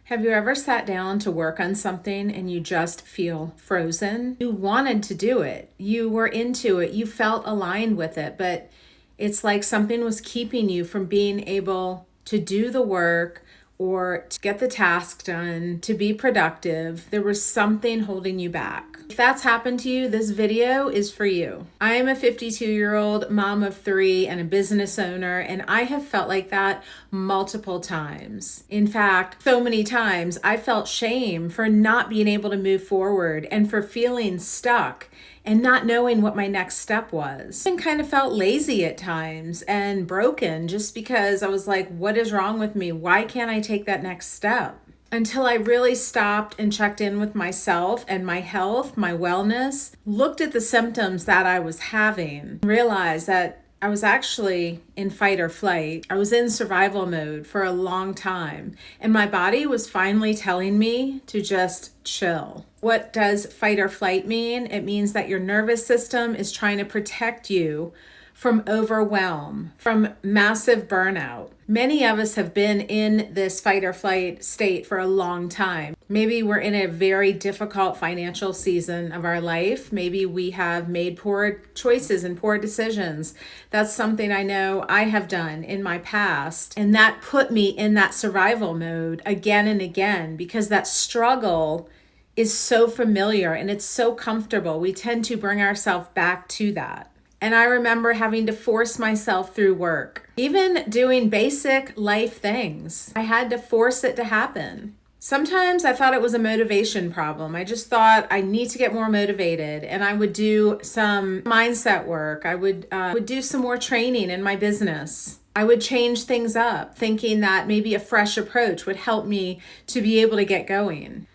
Have you ever sat down to work on something and you just feel frozen? You wanted to do it. You were into it. You felt aligned with it, but it's like something was keeping you from being able to do the work or to get the task done, to be productive. There was something holding you back. If that's happened to you, this video is for you. I am a 52-year-old mom of 3 and a business owner, and I have felt like that multiple times. In fact, so many times I felt shame for not being able to move forward and for feeling stuck and not knowing what my next step was. I kind of felt lazy at times and broken just because I was like, what is wrong with me? Why can't I take that next step? Until I really stopped and checked in with myself and my health, my wellness, looked at the symptoms that I was having, realized that I was actually in fight or flight. I was in survival mode for a long time, and my body was finally telling me to just chill. What does fight or flight mean? It means that your nervous system is trying to protect you from overwhelm, from massive burnout. Many of us have been in this fight or flight state for a long time. Maybe we're in a very difficult financial season of our life. Maybe we have made poor choices and poor decisions. That's something I know I have done in my past. And that put me in that survival mode again and again because that struggle is so familiar and it's so comfortable. We tend to bring ourselves back to that. And I remember having to force myself through work, even doing basic life things. I had to force it to happen. Sometimes I thought it was a motivation problem. I just thought I need to get more motivated, and I would do some mindset work. I would do some more training in my business. I would change things up, thinking that maybe a fresh approach would help me to be able to get going.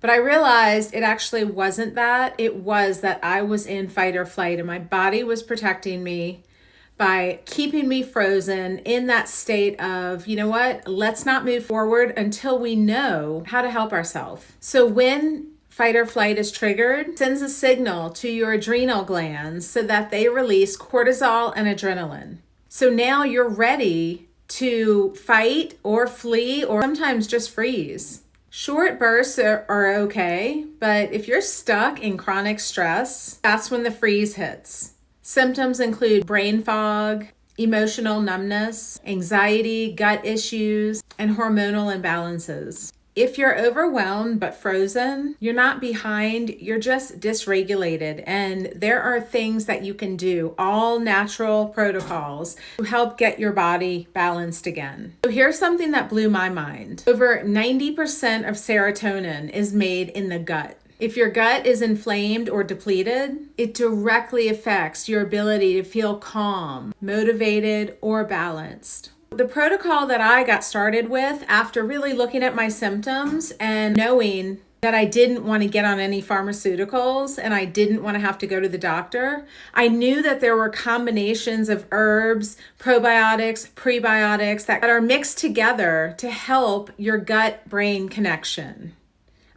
But I realized it actually wasn't that. It was that I was in fight or flight and my body was protecting me by keeping me frozen in that state of, you know what, let's not move forward until we know how to help ourselves. So when fight or flight is triggered, it sends a signal to your adrenal glands so that they release cortisol and adrenaline. So now you're ready to fight or flee or sometimes just freeze. Short bursts are okay, but if you're stuck in chronic stress, that's when the freeze hits. Symptoms include brain fog, emotional numbness, anxiety, gut issues, and hormonal imbalances. If you're overwhelmed but frozen, you're not behind, you're just dysregulated. And there are things that you can do, all natural protocols, to help get your body balanced again. So here's something that blew my mind. Over 90% of serotonin is made in the gut. If your gut is inflamed or depleted, it directly affects your ability to feel calm, motivated, or balanced. The protocol that I got started with after really looking at my symptoms and knowing that I didn't want to get on any pharmaceuticals and I didn't want to have to go to the doctor, I knew that there were combinations of herbs, probiotics, prebiotics that are mixed together to help your gut-brain connection.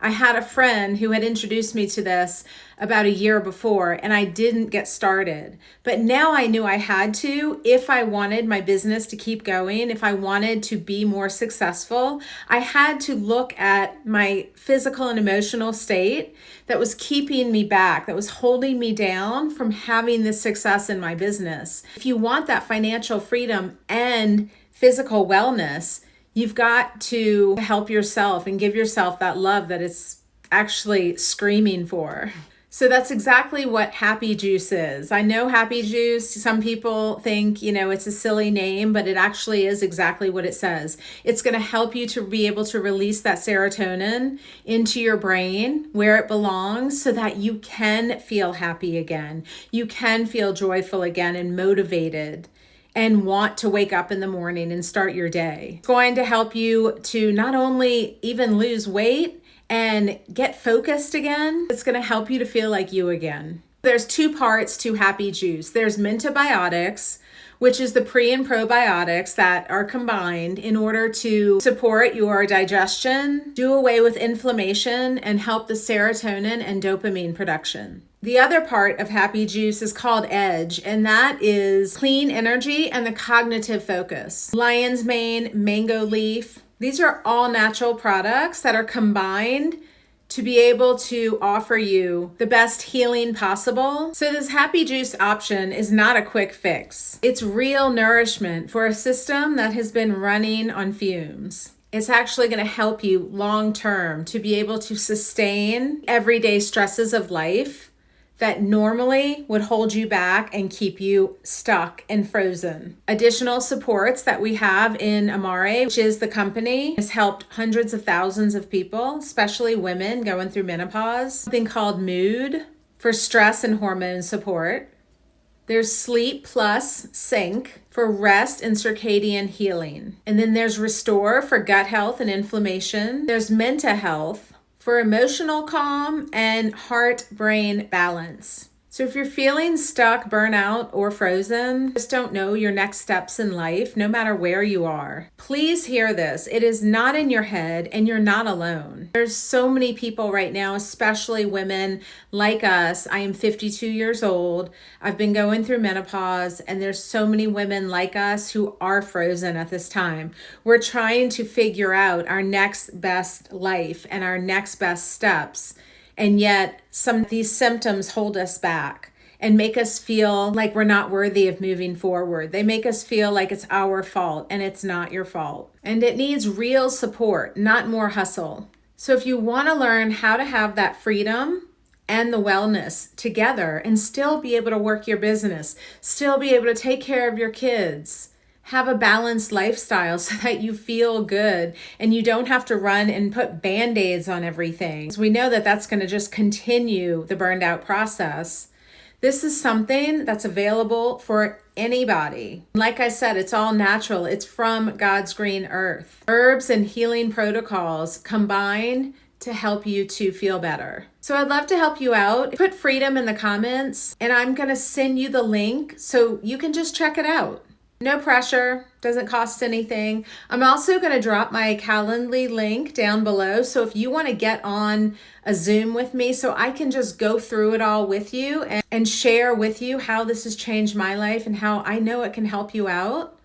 I had a friend who had introduced me to this about a year before, and I didn't get started. But now I knew I had to if I wanted my business to keep going, if I wanted to be more successful. I had to look at my physical and emotional state that was keeping me back, that was holding me down from having this success in my business. If you want that financial freedom and physical wellness, you've got to help yourself and give yourself that love that it's actually screaming for. So that's exactly what Happy Juice is. I know Happy Juice, some people think, it's a silly name, but it actually is exactly what it says. It's going to help you to be able to release that serotonin into your brain where it belongs so that you can feel happy again. You can feel joyful again and motivated and want to wake up in the morning and start your day. It's going to help you to not only even lose weight and get focused again, it's going to help you to feel like you again. There's 2 parts to Happy Juice. There's Mintabiotics, which is the pre and probiotics that are combined in order to support your digestion, do away with inflammation, and help the serotonin and dopamine production. The other part of Happy Juice is called Edge, and that is clean energy and the cognitive focus. Lion's mane, mango leaf, These are all natural products that are combined to be able to offer you the best healing possible. So this happy juice option is not a quick fix. It's real nourishment for a system that has been running on fumes. It's actually going to help you long term to be able to sustain everyday stresses of life that normally would hold you back and keep you stuck and frozen. Additional supports that we have in Amare, which is the company, has helped hundreds of thousands of people, especially women going through menopause. Something called Mood for stress and hormone support. There's Sleep Plus Sync for rest and circadian healing. And then there's Restore for gut health and inflammation. There's Menta Health for emotional calm and heart-brain balance. So if you're feeling stuck, burnout, or frozen, just don't know your next steps in life, no matter where you are, please hear this. It is not in your head and you're not alone. There's so many people right now, especially women like us. I am 52 years old. I've been going through menopause, and there's so many women like us who are frozen at this time. We're trying to figure out our next best life and our next best steps. And yet some of these symptoms hold us back and make us feel like we're not worthy of moving forward. They make us feel like it's our fault, and it's not your fault. And it needs real support, not more hustle. So if you want to learn how to have that freedom and the wellness together and still be able to work your business, still be able to take care of your kids, have a balanced lifestyle so that you feel good and you don't have to run and put band-aids on everything. We know that that's going to just continue the burned out process. This is something that's available for anybody. Like I said, it's all natural. It's from God's green earth. Herbs and healing protocols combined to help you to feel better. So I'd love to help you out. Put freedom in the comments, and I'm going to send you the link so you can just check it out. No pressure, doesn't cost anything. I'm also going to drop my Calendly link down below. So if you want to get on a Zoom with me so I can just go through it all with you and share with you how this has changed my life and how I know it can help you out,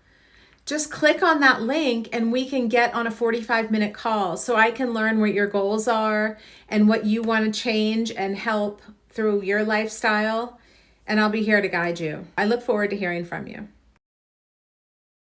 just click on that link and we can get on a 45-minute call so I can learn what your goals are and what you want to change and help through your lifestyle. And I'll be here to guide you. I look forward to hearing from you.